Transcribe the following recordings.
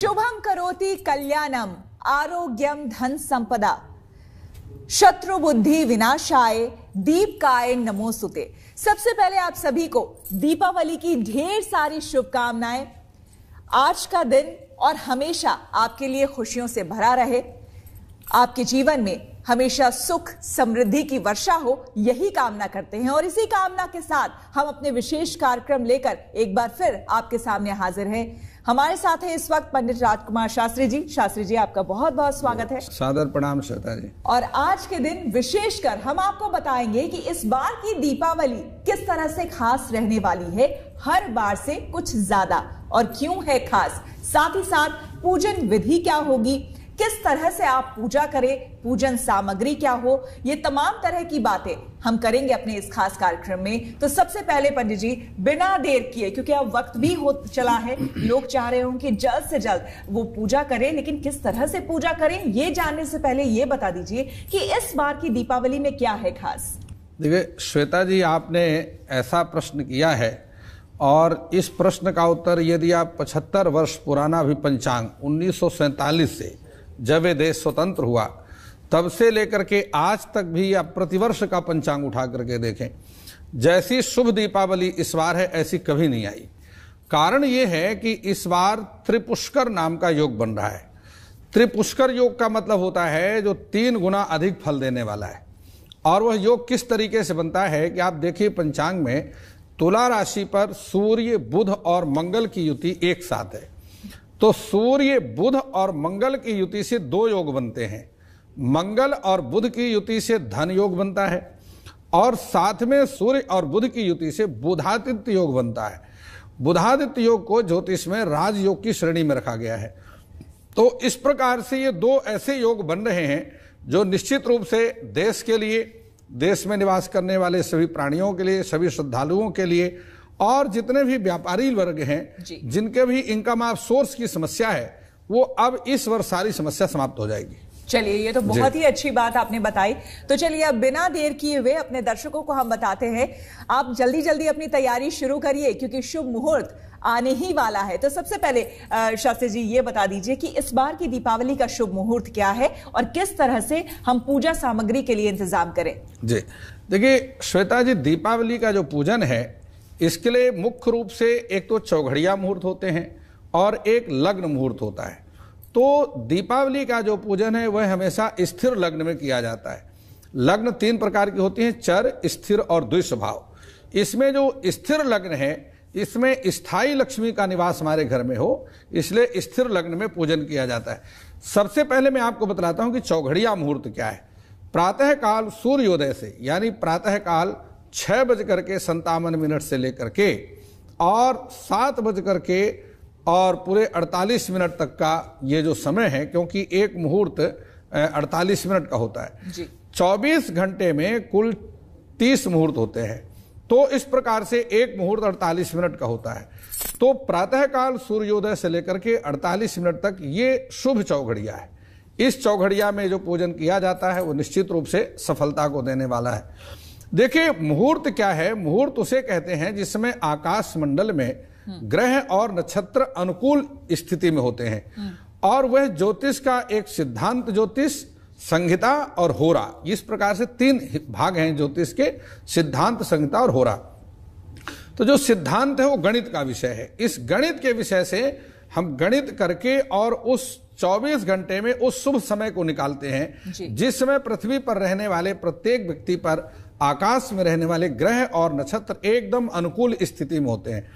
शुभम करोति कल्याणम आरोग्यम धन संपदा शत्रु बुद्धि विनाशाय दीपकाय नमोस्तुते। सबसे पहले आप सभी को दीपावली की ढेर सारी शुभकामनाएं। आज का दिन और हमेशा आपके लिए खुशियों से भरा रहे। आपके जीवन में हमेशा सुख समृद्धि की वर्षा हो, यही कामना करते हैं। और इसी कामना के साथ हम अपने विशेष कार्यक्रम लेकर एक बार फिर आपके सामने हाजिर हैं। हमारे साथ है इस वक्त पंडित राजकुमार शास्त्री जी। शास्त्री जी, आपका बहुत बहुत स्वागत है। सादर प्रणाम श्वेता जी। और आज के दिन विशेषकर हम आपको बताएंगे कि इस बार की दीपावली किस तरह से खास रहने वाली है, हर बार से कुछ ज्यादा, और क्यों है खास। साथ ही साथ पूजन विधि क्या होगी, किस तरह से आप पूजा करें, पूजन सामग्री क्या हो, ये तमाम तरह की बातें हम करेंगे अपने इस खास कार्यक्रम में। तो सबसे पहले पंडित जी, बिना देर किए, क्योंकि अब वक्त भी हो चला है, लोग चाह रहे होंगे कि जल्द से जल्द वो पूजा करें, लेकिन किस तरह से पूजा करें ये जानने से पहले ये बता दीजिए कि इस बार की दीपावली में क्या है खास। देखिए श्वेता जी, आपने ऐसा प्रश्न किया है और इस प्रश्न का उत्तर यदि आप 75 वर्ष पुराना भी पंचांग 1947 से जब ये देश स्वतंत्र हुआ तब से लेकर के आज तक भी आप प्रतिवर्ष का पंचांग उठा करके देखें, जैसी शुभ दीपावली इस बार है ऐसी कभी नहीं आई। कारण ये है कि इस बार त्रिपुष्कर नाम का योग बन रहा है। त्रिपुष्कर योग का मतलब होता है जो 3 गुना अधिक फल देने वाला है। और वह योग किस तरीके से बनता है कि आप देखिए, पंचांग में तुला राशि पर सूर्य बुध और मंगल की युति एक साथ है। तो सूर्य बुध और मंगल की युति से 2 योग बनते हैं। मंगल और बुध की युति से धन योग बनता है, और साथ में सूर्य और बुध की युति से बुधादित्य योग बनता है। बुधादित्य योग को ज्योतिष में राजयोग की श्रेणी में रखा गया है। तो इस प्रकार से ये 2 ऐसे योग बन रहे हैं जो निश्चित रूप से देश के लिए, देश में निवास करने वाले सभी प्राणियों के लिए, सभी श्रद्धालुओं के लिए, और जितने भी व्यापारी वर्ग हैं जिनके भी इनकम ऑफ सोर्स की समस्या है, वो अब इस वर्ष सारी समस्या समाप्त हो जाएगी। चलिए, ये तो बहुत ही अच्छी बात आपने बताई। तो चलिए अब बिना देर किए हुए अपने दर्शकों को हम बताते हैं, आप जल्दी जल्दी अपनी तैयारी शुरू करिए क्योंकि शुभ मुहूर्त आने ही वाला है। तो सबसे पहले शास्त्री जी ये बता दीजिए कि इस बार की दीपावली का शुभ मुहूर्त क्या है और किस तरह से हम पूजा सामग्री के लिए इंतजाम करें। जी देखिए श्वेता जी, दीपावली का जो पूजन है इसके लिए मुख्य रूप से एक तो चौघड़िया मुहूर्त होते हैं और एक लग्न मुहूर्त होता है। तो दीपावली का जो पूजन है वह हमेशा स्थिर लग्न में किया जाता है। लग्न 3 प्रकार की होती हैं, चर, स्थिर और द्विस्वभाव। इसमें जो स्थिर लग्न है इसमें स्थायी लक्ष्मी का निवास हमारे घर में हो, इसलिए स्थिर लग्न में पूजन किया जाता है। सबसे पहले मैं आपको बतलाता हूं कि चौघड़िया मुहूर्त क्या है। प्रातः काल सूर्योदय से, यानी प्रातः काल 6:57 से लेकर के और 7 और पूरे 48 मिनट तक का ये जो समय है, क्योंकि एक मुहूर्त 48 मिनट का होता है जी। 24 घंटे में कुल 30 मुहूर्त होते हैं। तो इस प्रकार से एक मुहूर्त 48 मिनट का होता है। तो प्रातःकाल सूर्योदय से लेकर के 48 मिनट तक ये शुभ चौघड़िया है। इस चौघड़िया में जो पूजन किया जाता है वो निश्चित रूप से सफलता को देने वाला है। देखिए मुहूर्त क्या है, मुहूर्त उसे कहते हैं जिसमें आकाश मंडल में ग्रह और नक्षत्र अनुकूल स्थिति में होते हैं। और वह ज्योतिष का एक सिद्धांत, ज्योतिष, संहिता और होरा, इस प्रकार से 3 भाग हैं ज्योतिष के, सिद्धांत, संहिता और होरा। तो जो सिद्धांत है वो गणित का विषय है। इस गणित के विषय से हम गणित करके और उस 24 घंटे में उस शुभ समय को निकालते हैं जिस समय पृथ्वी पर रहने वाले प्रत्येक व्यक्ति पर आकाश में रहने वाले ग्रह और नक्षत्र एकदम अनुकूल स्थिति में होते हैं।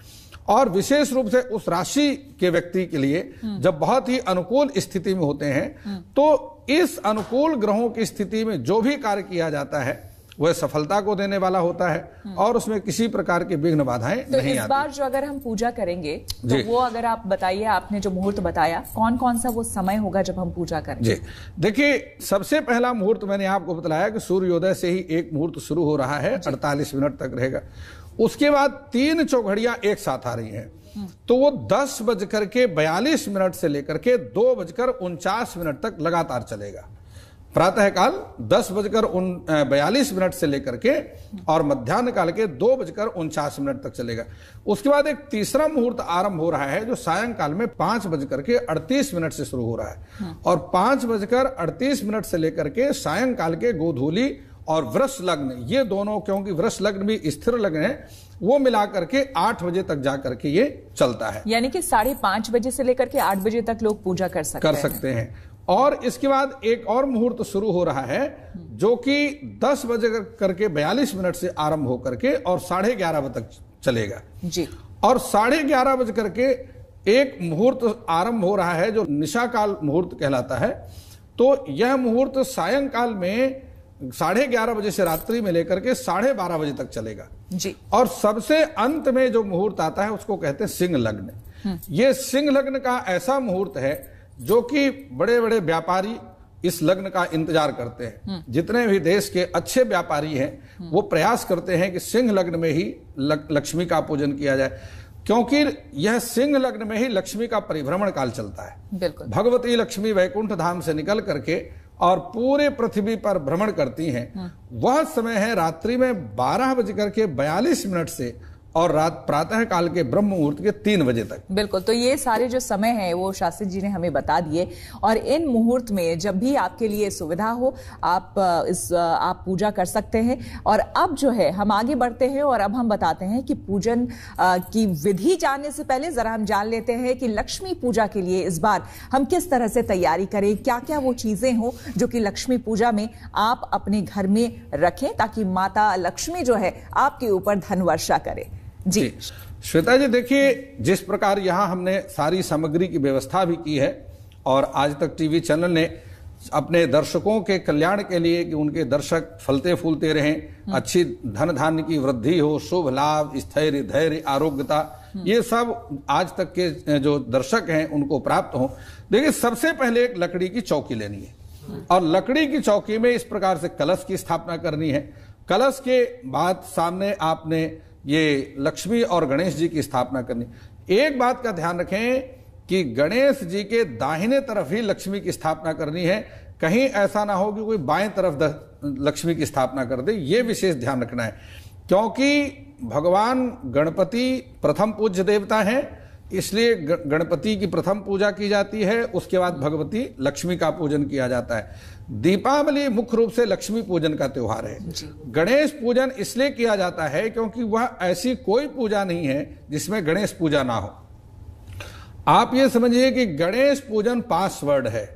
और विशेष रूप से उस राशि के व्यक्ति के लिए जब बहुत ही अनुकूल स्थिति में होते हैं, तो इस अनुकूल ग्रहों की स्थिति में जो भी कार्य किया जाता है वह सफलता को देने वाला होता है और उसमें किसी प्रकार की विघ्न बाधाएं नहीं आती। इस बार जो अगर हम पूजा करेंगे तो वो अगर आप बताइए, आपने जो मुहूर्त बताया, कौन कौन सा वो समय होगा जब हम पूजा करेंगे। जी देखिए, सबसे पहला मुहूर्त मैंने आपको बताया कि सूर्योदय से ही एक मुहूर्त शुरू हो रहा है, 48 मिनट तक रहेगा। उसके बाद 3 चौघड़ियां एक साथ आ रही हैं, तो वो 10:42 से लेकर के 2:49 तक लगातार चलेगा। प्रातःकाल 10:42 से लेकर के और मध्याह्न काल के 2:49 तक चलेगा। उसके बाद एक तीसरा मुहूर्त आरंभ हो रहा है जो सायंकाल में 5:38 से शुरू हो रहा है और 5:38 से लेकर के सायंकाल के गोधूली और वृष लग्न, ये दोनों, क्योंकि वृष लग्न भी स्थिर लग्न है, वो मिलाकर के 8 बजे तक जाकर के ये चलता है। यानी कि 5:30 बजे से लेकर के 8 बजे तक लोग पूजा कर सकते हैं। और इसके बाद एक और मुहूर्त शुरू हो रहा है जो कि 10:42 से आरंभ होकर के और 11:30 बजे तक चलेगा जी। और 11:30 बज करके एक मुहूर्त आरंभ हो रहा है जो निशा काल मुहूर्त कहलाता है। तो यह मुहूर्त सायंकाल में 11:30 बजे से रात्रि में लेकर के 12:30 बजे तक चलेगा जी। और सबसे अंत में जो मुहूर्त आता है उसको कहते हैं सिंह लग्न। ये सिंह लग्न का ऐसा मुहूर्त है जो कि बड़े बड़े व्यापारी इस लग्न का इंतजार करते हैं। जितने भी देश के अच्छे व्यापारी हैं वो प्रयास करते हैं कि सिंह लग्न में ही लक्ष्मी का पूजन किया जाए, क्योंकि यह सिंह लग्न में ही लक्ष्मी का परिभ्रमण काल चलता है। बिल्कुल। भगवती लक्ष्मी वैकुंठ धाम से निकल करके और पूरे पृथ्वी पर भ्रमण करती हैं। वह समय है रात्रि में 12:42 से और रात प्रातः काल के ब्रह्म मुहूर्त के 3 बजे तक। बिल्कुल। तो ये सारे जो समय है वो शास्त्री जी ने हमें बता दिए और इन मुहूर्त में जब भी आपके लिए सुविधा हो आप पूजा कर सकते हैं। और अब जो है हम आगे बढ़ते हैं और अब हम बताते हैं कि पूजन की विधि जानने से पहले जरा हम जान लेते हैं कि लक्ष्मी पूजा के लिए इस बार हम किस तरह से तैयारी करें, क्या क्या वो चीजें हो जो कि लक्ष्मी पूजा में आप अपने घर में रखें ताकि माता लक्ष्मी जो है आपके ऊपर धन वर्षा करे। जी श्वेता जी, देखिए जिस प्रकार यहाँ हमने सारी सामग्री की व्यवस्था भी की है और आज तक टीवी चैनल ने अपने दर्शकों के कल्याण के लिए कि उनके दर्शक फलते फूलते रहें, अच्छी धन धान्य की वृद्धि हो, शुभ लाभ, स्थैर्य, धैर्य, आरोग्यता, ये सब आज तक के जो दर्शक हैं उनको प्राप्त हो। देखिए सबसे पहले एक लकड़ी की चौकी लेनी है और लकड़ी की चौकी में इस प्रकार से कलश की स्थापना करनी है। कलश के बाद सामने आपने ये लक्ष्मी और गणेश जी की स्थापना करनी। एक बात का ध्यान रखें कि गणेश जी के दाहिने तरफ ही लक्ष्मी की स्थापना करनी है, कहीं ऐसा ना हो कि कोई बाएं तरफ लक्ष्मी की स्थापना कर दे, ये विशेष ध्यान रखना है। क्योंकि भगवान गणपति प्रथम पूज्य देवता हैं, इसलिए गणपति की प्रथम पूजा की जाती है, उसके बाद भगवती लक्ष्मी का पूजन किया जाता है। दीपावली मुख्य रूप से लक्ष्मी पूजन का त्योहार है। गणेश पूजन इसलिए किया जाता है क्योंकि वह ऐसी कोई पूजा नहीं है जिसमें गणेश पूजा ना हो। आप ये समझिए कि गणेश पूजन पासवर्ड है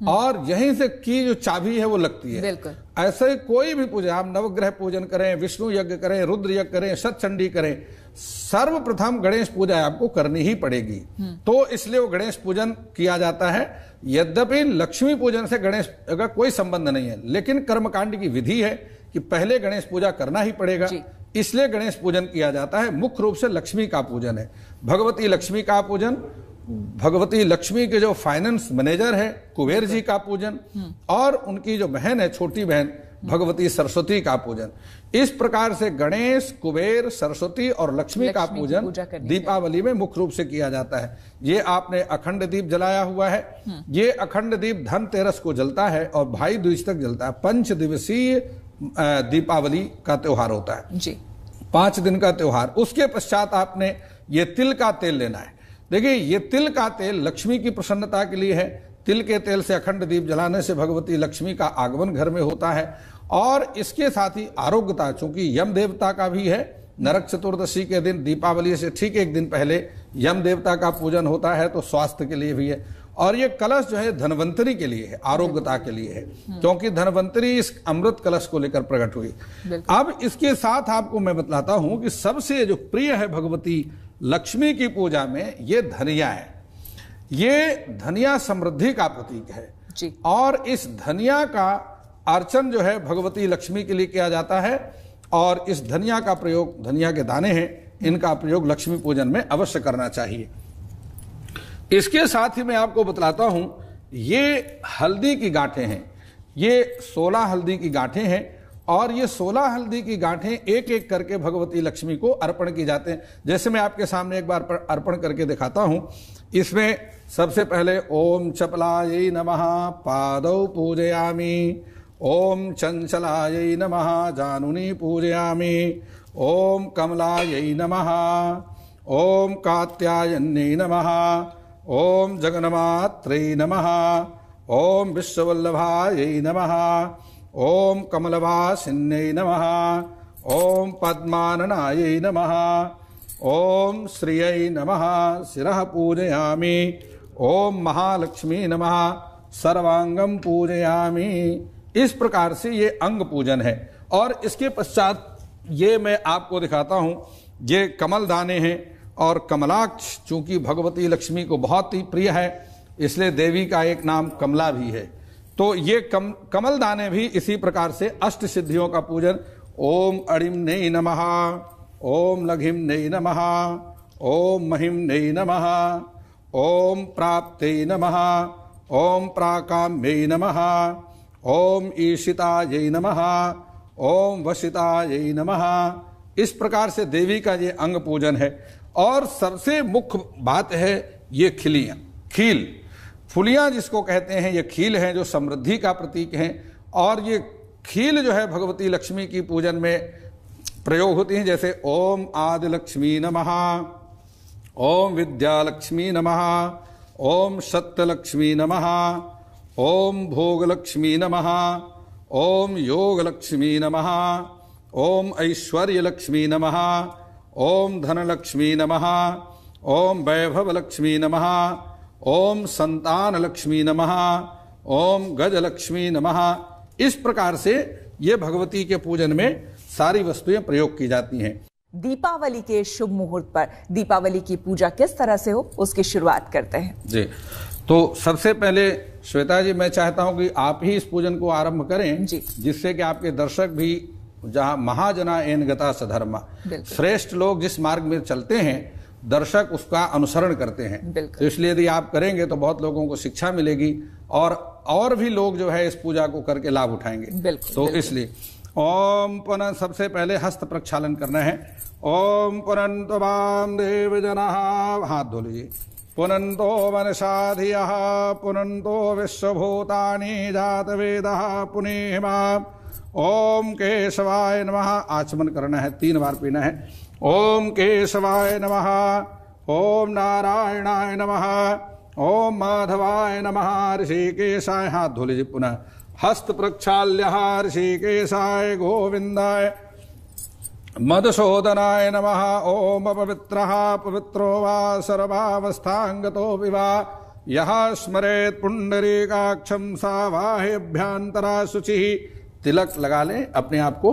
और यहीं से की जो चाबी है वो लगती है। बिल्कुल। ऐसे कोई भी पूजा, आप नवग्रह पूजन करें, विष्णु यज्ञ करें, रुद्र यज्ञ करें, सतचंडी करें, सर्वप्रथम गणेश पूजा आपको करनी ही पड़ेगी। तो इसलिए वो गणेश पूजन किया जाता है। यद्यपि लक्ष्मी पूजन से गणेश का कोई संबंध नहीं है, लेकिन कर्मकांड की विधि है कि पहले गणेश पूजा करना ही पड़ेगा, इसलिए गणेश पूजन किया जाता है। मुख्य रूप से लक्ष्मी का पूजन है, भगवती लक्ष्मी का पूजन, भगवती लक्ष्मी के जो फाइनेंस मैनेजर है कुबेर जी का पूजन और उनकी जो बहन है छोटी बहन भगवती सरस्वती का पूजन। इस प्रकार से गणेश, कुबेर, सरस्वती और लक्ष्मी का पूजन दीपावली में मुख्य रूप से किया जाता है। ये आपने अखंड दीप जलाया हुआ है, ये अखंड दीप धनतेरस को जलता है और भाई दूज तक जलता है। 5 दिवसीय दीपावली का त्योहार होता है जी, 5 दिन का त्योहार। उसके पश्चात आपने ये तिल का तेल लेना है। देखिए ये तिल का तेल लक्ष्मी की प्रसन्नता के लिए है। तिल के तेल से अखंड दीप जलाने से भगवती लक्ष्मी का आगमन घर में होता है और इसके साथ ही आरोग्यता, चूंकि यम देवता का भी है, नरक चतुर्दशी के दिन दीपावली से ठीक एक दिन पहले यम देवता का पूजन होता है, तो स्वास्थ्य के लिए भी है। और ये कलश जो है धनवंतरी के लिए है, आरोग्यता के लिए है, क्योंकि धनवंतरी इस अमृत कलश को लेकर प्रकट हुई। अब इसके साथ आपको मैं बतलाता हूं कि सबसे जो प्रिय है भगवती लक्ष्मी की पूजा में ये धनिया है। ये धनिया समृद्धि का प्रतीक है जी। और इस धनिया का अर्चन जो है भगवती लक्ष्मी के लिए किया जाता है और इस धनिया का प्रयोग, धनिया के दाने हैं, इनका प्रयोग लक्ष्मी पूजन में अवश्य करना चाहिए। इसके साथ ही मैं आपको बतलाता हूं, ये हल्दी की गांठें हैं, ये 16 हल्दी की गांठें हैं और ये 16 हल्दी की गांठें एक एक करके भगवती लक्ष्मी को अर्पण की जाते हैं। जैसे मैं आपके सामने एक बार अर्पण करके दिखाता हूं। इसमें सबसे पहले ओम चपलायै नमः पादौ पूजयामि, ओम चंचलायै नमः जानुनी पूजयामि, ओम कमलायै नमः, ओम कात्यायन्यै नमः, ओम जगन्मात्रै नमः, ओम विश्ववल्लभायै नमः, ओम कमलवासिन्यै नमः, ओम पद्माननायै नमः, ओम श्रियै नमः शिरः पूजयामि, ओम महालक्ष्मी नमः सर्वांगम पूजयामि। इस प्रकार से ये अंग पूजन है। और इसके पश्चात ये मैं आपको दिखाता हूं, ये कमल दाने हैं। और कमलाक्ष चूंकि भगवती लक्ष्मी को बहुत ही प्रिय है, इसलिए देवी का एक नाम कमला भी है। तो ये कमल दाने भी इसी प्रकार से अष्ट सिद्धियों का पूजन। ओम अड़िम्नै नमः, ओम लघिम्नै नमः, ओम महिम्नै नमः, ओम प्राप्त्यै नमः, ओम प्राकाम्यै नमः, ओम ईशितायै नमः, ओम वशितायै नमः। इस प्रकार से देवी का ये अंग पूजन है। और सबसे मुख्य बात है ये खिलियां, खील, फुलियां जिसको कहते हैं, ये खील हैं जो समृद्धि का प्रतीक हैं। और ये खील जो है भगवती लक्ष्मी की पूजन में प्रयोग होती हैं। जैसे ओम आदि लक्ष्मी नमः, ओम विद्यालक्ष्मी नमः, ओम सत्यलक्ष्मी नमः, ओम भोगलक्ष्मी नमः, ओम योगलक्ष्मी नमः, ओम ऐश्वर्यलक्ष्मी नमः, ओम धनलक्ष्मी नमः, ओम वैभवलक्ष्मी नमः, ओम संतानलक्ष्मी नमः, ओम गजलक्ष्मी नमः। इस प्रकार से ये भगवती के पूजन में सारी वस्तुएं प्रयोग की जाती हैं। दीपावली के शुभ मुहूर्त पर दीपावली की पूजा किस तरह से हो, उसकी शुरुआत करते हैं जी। तो सबसे पहले श्वेता जी, मैं चाहता हूं कि आप ही इस पूजन को आरंभ करें जी, जिससे कि आपके दर्शक भी, जहां महाजना एन गता सधर्मा, श्रेष्ठ लोग जिस मार्ग में चलते हैं दर्शक उसका अनुसरण करते हैं। तो इसलिए यदि आप करेंगे तो बहुत लोगों को शिक्षा मिलेगी और भी लोग जो है इस पूजा को करके लाभ उठाएंगे। तो इसलिए ओम पुनः सबसे पहले हस्त प्रक्षालन करना है। ओम पुनन्तो वाम देव जनाः, हाथ धो लीजिए। पुनन्तो मनसाधियः, पुनन्तो विश्वभूतानि जातवेदः पुनेहि माम्। ओम केशवाय नमः, आचमन करना है, 3 बार पीना है। ओम केशवाय नमः, ओम नारायणाय नमः, ओम माधवाय नमः, ऋषिकेशाय, हाथ धो लीजिए पुनः। हस्त प्रक्षाल्य ऋषिकेशाय गोविंदाय मधुसूदनाय नमः। ओम अपवित्रः पवित्रो वा सर्वावस्थांगतो विवा, यः स्मरेत् पुंडरीकाक्षं सा वाहेभ्यंतरा शुचिः। तिलक लगा लें अपने आप को,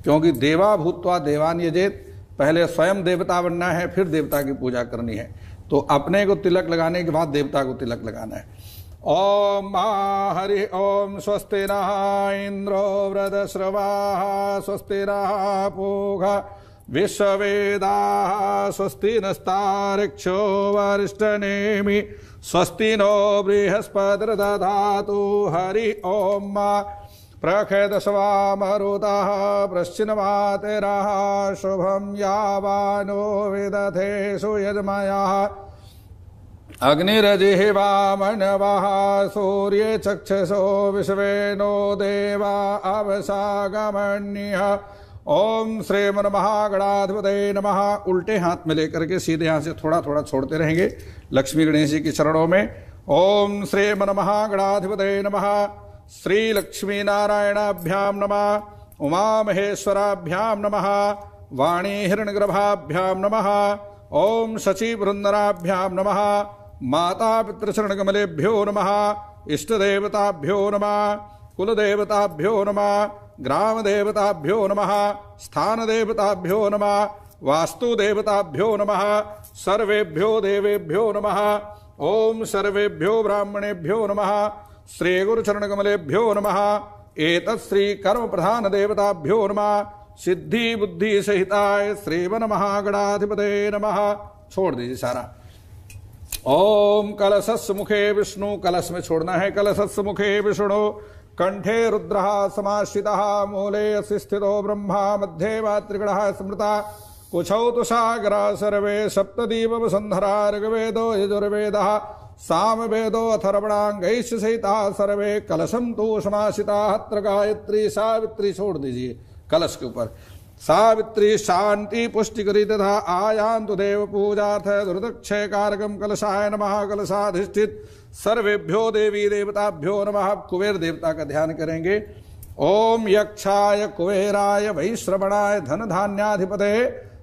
क्योंकि देवा भूत्वा देवान यजेत, पहले स्वयं देवता बनना है फिर देवता की पूजा करनी है। तो अपने को तिलक लगाने के बाद देवता को तिलक लगाना है। ओम हरि ओम स्वस्ति नः इंद्रो वृधश्रवाः, स्वस्ति नः पूषा विश्ववेदाः, स्वस्ति नस्तार्क्ष्यो वरिष्ठनेमि, स्वस्ति नो बृहस्पतिर्दधातु। हरि ओम प्रखेदस्वा मरुतः प्रश्चिन्मातिरः, शुभं यावानो विदधेषु यजमयः। अग्निरजिह्वा मनवः, सूर्ये चक्षुषो विश्वेनो देवा अवसागमन्यः। ओम श्रीमन्महागणाधिपतये नमः। उल्टे हाथ में लेकर के सीधे हाथ से थोड़ा थोड़ा छोड़ते रहेंगे लक्ष्मी गणेश जी के चरणों में। ओम श्रीमन्महागणाधिपतये नमः। श्री लक्ष्मी नारायणाभ्याम नमः, उमा महेश्वराभ्याम नमः, वाणी हिरण्यगर्भाभ्याम नमः। ओम शची वृंदराभ्याम नमः, माता पितृचरणकमलेभ्यो नमः, इष्ट देवताभ्यो नमः, कुल देवताभ्यो नमः, ग्राम देवताभ्यो नमः, स्थान देवताभ्यो नमः, वास्तु देवताभ्यो नमः, सर्वेभ्यो देवेभ्यो नमः। ओम सर्वेभ्यो ब्राह्मणेभ्यो नमः, श्री गुरुचरणकमलेभ्यो नमः। एतत् श्री कर्म प्रधान देवताभ्यो नमः, सिद्धि बुद्धि सहिताय श्रीमन महागणाधिपतये नमः। छोड़ दीजिए सारा। ओम कलशस् मुखे विष्णु, कलश में छोड़ना है। कलशस् मुखे विष्णु, कंठे रुद्रः समाश्रितः मूले अस्य स्थितो ब्रह्मा मध्ये मातृगणः स्मृता कुशौ तु सागरा सर्वे सप्तदीपवसुन्धरा ऋग्वेदो यजुर्वेदः सामवेदो अथर्वणांगैश्च सहिताः सर्वे कलशम तो समासिता अत्र गायत्री सावित्री छोड़ दीजिए कलश के ऊपर सावित्री शांति पुष्टि करी तथा आयान्तु देव पूजार्थ दुर्दक्षय कारकम कलशाय नमः कलशाधिष्ठित सर्वेभ्यो देवी देवताभ्यो नमः। कुबेर देवता का ध्यान करेंगे। ओम यक्षाय कुबेराय वैश्रवणाय धन धान्याधिपते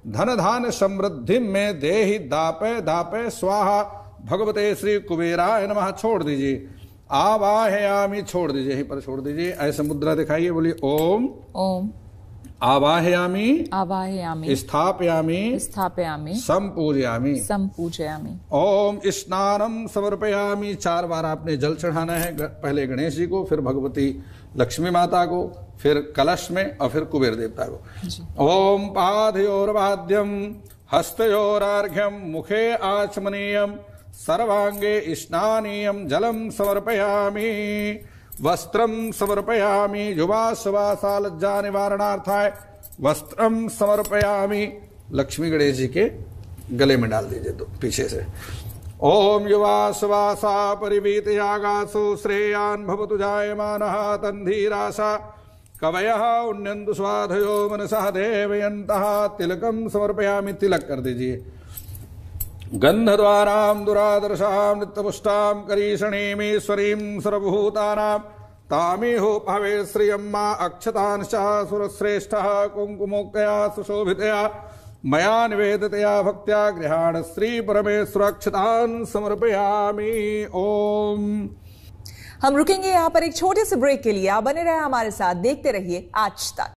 धन धान समृद्धि में देहि दापे दापे स्वाहा भगवते श्री कुबेराय नमः छोड़ दीजिए। आवाहयामि छोड़ दीजिए, यहीं पर छोड़ दीजिए। ऐसे मुद्रा दिखाइए, बोलिए ओम ओम। आवाहयामि आवाहयामि स्थापयामि स्थापयामि संपूजयामि संपूजयामि। ओम स्नानम समर्पयामि 4 बार आपने जल चढ़ाना है, पहले गणेश जी को, फिर भगवती लक्ष्मी माता को, फिर कलश में और फिर कुबेर देवता को। ओम पादयोर्वाद्यम हस्तयोरार्घ्यम मुखे आचमनीयम सर्वांगे स्नानीयम जलम समर्पयामि वस्त्रम समर्पयामि युवा सुवासा लज्जा निवारणार्थाय वस्त्रम समर्पयामि। लक्ष्मी गणेश जी के गले में डाल दीजिए तो पीछे से। ओम युवा सुवासा परिवीत यागासु श्रेयान भवतु जायमानः तन्धीरासा कवयः उन्नन्तु स्वाधयो मनसः देवयन्तः। तिलकम समर्पयामि, तिलक कर दीजिए। गंधद्वारां दुरादर्शां नित्यपुष्टां करीषणीमीश्वरीं सर्वभूतानां तामिहो भवे श्रियम्मा अक्षतांश्च सुरश्रेष्ठः कुङ्कुमोक्तया सुशोभितया मया निवेदितया भक्त्या गृहाण श्री परमेश्वर अक्षतान् समर्पयामि। ओम। हम रुकेंगे यहाँ पर एक छोटे से ब्रेक के लिए। आप बने रहे हमारे साथ, देखते रहिए आज तक।